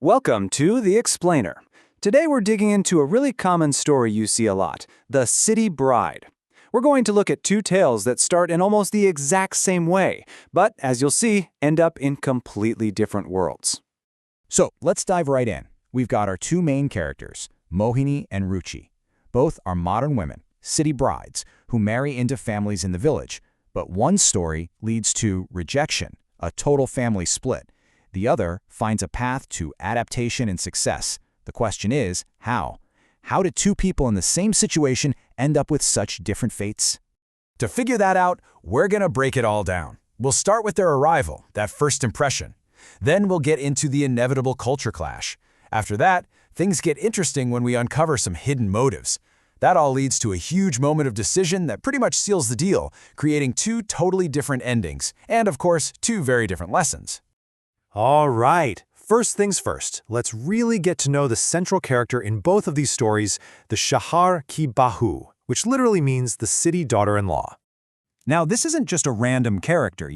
Welcome to The Explainer. Today we're digging into a really common story you see a lot, the city bride. We're going to look at two tales that start in almost the exact same way, but as you'll see, end up in completely different worlds. So let's dive right in. We've got our two main characters, Mohini and Ruchi. Both are modern women, city brides, who marry into families in the village. But one story leads to rejection, a total family split. The other finds a path to adaptation and success. The question is, how? How did two people in the same situation end up with such different fates? To figure that out, we're going to break it all down. We'll start with their arrival, that first impression. Then we'll get into the inevitable culture clash. After that, things get interesting when we uncover some hidden motives. That all leads to a huge moment of decision that pretty much seals the deal, creating two totally different endings, and of course, two very different lessons. All right, first things first, let's really get to know the central character in both of these stories, the Shahar ki Bahu, which literally means the city daughter-in-law. Now, this isn't just a random character,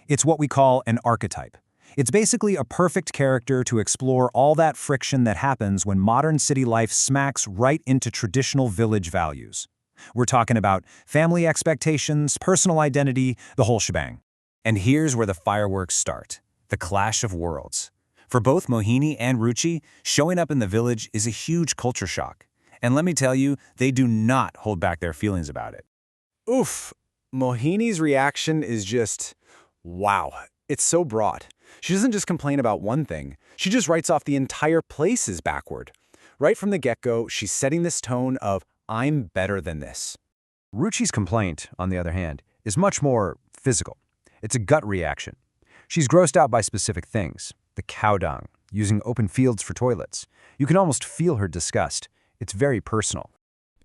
It's what we call an archetype. It's basically a perfect character to explore all that friction that happens when modern city life smacks right into traditional village values. We're talking about family expectations, personal identity, the whole shebang. And here's where the fireworks start. The clash of worlds. For both Mohini and Ruchi, showing up in the village is a huge culture shock. And let me tell you, they do not hold back their feelings about it. Oof, Mohini's reaction is just, wow, it's so broad. She doesn't just complain about one thing, she just writes off the entire place as backward. Right from the get-go, she's setting this tone of, I'm better than this. Ruchi's complaint, on the other hand, is much more physical. It's a gut reaction. She's grossed out by specific things, the cow dung, using open fields for toilets. You can almost feel her disgust. It's very personal.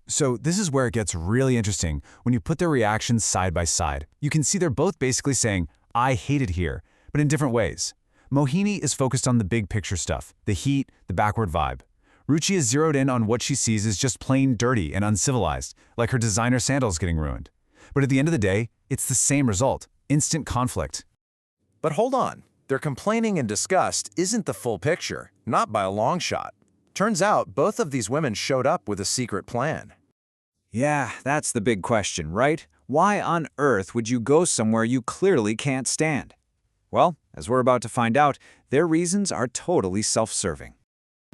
So this is where it gets really interesting. When you put their reactions side by side, you can see they're both basically saying, I hate it here, but in different ways. Mohini is focused on the big picture stuff, the heat, the backward vibe. Ruchi is zeroed in on what she sees as just plain dirty and uncivilized, like her designer sandals getting ruined. But at the end of the day, it's the same result, instant conflict. But hold on, their complaining and disgust isn't the full picture, not by a long shot. Turns out both of these women showed up with a secret plan. Yeah, that's the big question, right? Why on earth would you go somewhere you clearly can't stand? Well, as we're about to find out, their reasons are totally self-serving.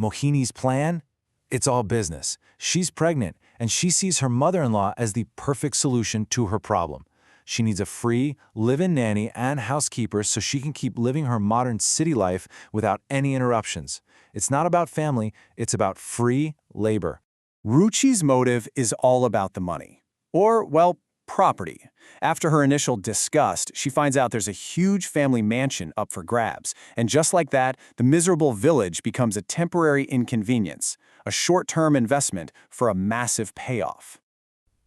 Mohini's plan? It's all business. She's pregnant, and she sees her mother-in-law as the perfect solution to her problem. She needs a free, live-in nanny and housekeeper so she can keep living her modern city life without any interruptions. It's not about family, it's about free labor. Ruchi's motive is all about the money. Or, well, property. After her initial disgust, she finds out there's a huge family mansion up for grabs. And just like that, the miserable village becomes a temporary inconvenience, a short-term investment for a massive payoff.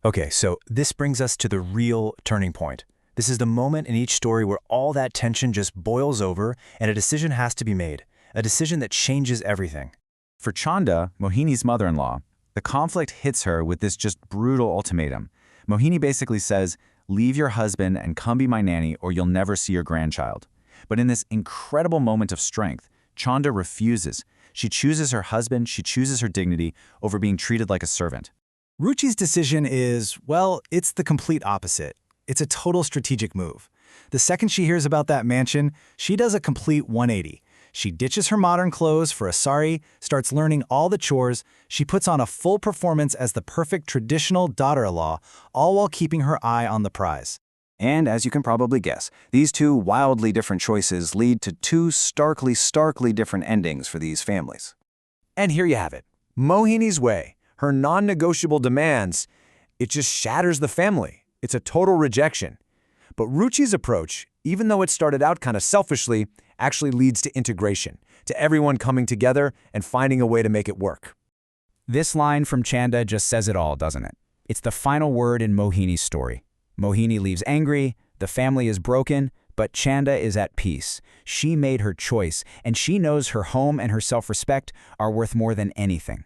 Okay, so this brings us to the real turning point. This is the moment in each story where all that tension just boils over and a decision has to be made, a decision that changes everything. For Chanda, Mohini's mother-in-law, the conflict hits her with this just brutal ultimatum. Mohini basically says, leave your husband and come be my nanny or you'll never see your grandchild. But in this incredible moment of strength, Chanda refuses. She chooses her husband, she chooses her dignity over being treated like a servant. Ruchi's decision is, well, it's the complete opposite. It's a total strategic move. The second she hears about that mansion, she does a complete 180. She ditches her modern clothes for a sari, starts learning all the chores, she puts on a full performance as the perfect traditional daughter-in-law, all while keeping her eye on the prize. And as you can probably guess, these two wildly different choices lead to two starkly different endings for these families. And here you have it. Mohini's way, her non-negotiable demands, it just shatters the family. It's a total rejection. But Ruchi's approach, even though it started out kind of selfishly, actually leads to integration, to everyone coming together and finding a way to make it work. This line from Chanda just says it all, doesn't it? It's the final word in Mohini's story. Mohini leaves angry, the family is broken, but Chanda is at peace. She made her choice, and she knows her home and her self-respect are worth more than anything.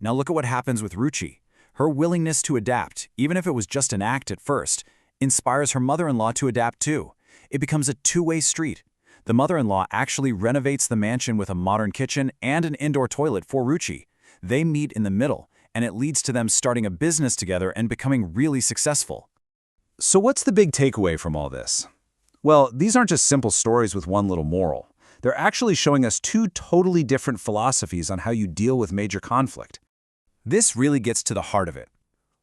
Now look at what happens with Ruchi. Her willingness to adapt, even if it was just an act at first, inspires her mother-in-law to adapt too. It becomes a two-way street. The mother-in-law actually renovates the mansion with a modern kitchen and an indoor toilet for Ruchi. They meet in the middle, and it leads to them starting a business together and becoming really successful. So what's the big takeaway from all this? Well, these aren't just simple stories with one little moral. They're actually showing us two totally different philosophies on how you deal with major conflict. This really gets to the heart of it.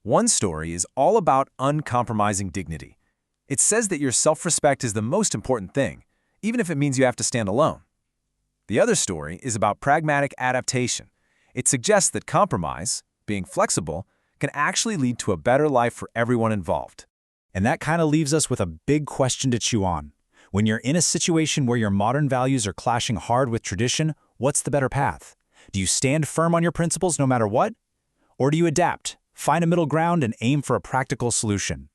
One story is all about uncompromising dignity. It says that your self-respect is the most important thing, even if it means you have to stand alone. The other story is about pragmatic adaptation. It suggests that compromise, being flexible, can actually lead to a better life for everyone involved. And that kind of leaves us with a big question to chew on. When you're in a situation where your modern values are clashing hard with tradition, what's the better path? Do you stand firm on your principles no matter what? Or do you adapt, find a middle ground, and aim for a practical solution?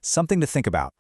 Something to think about.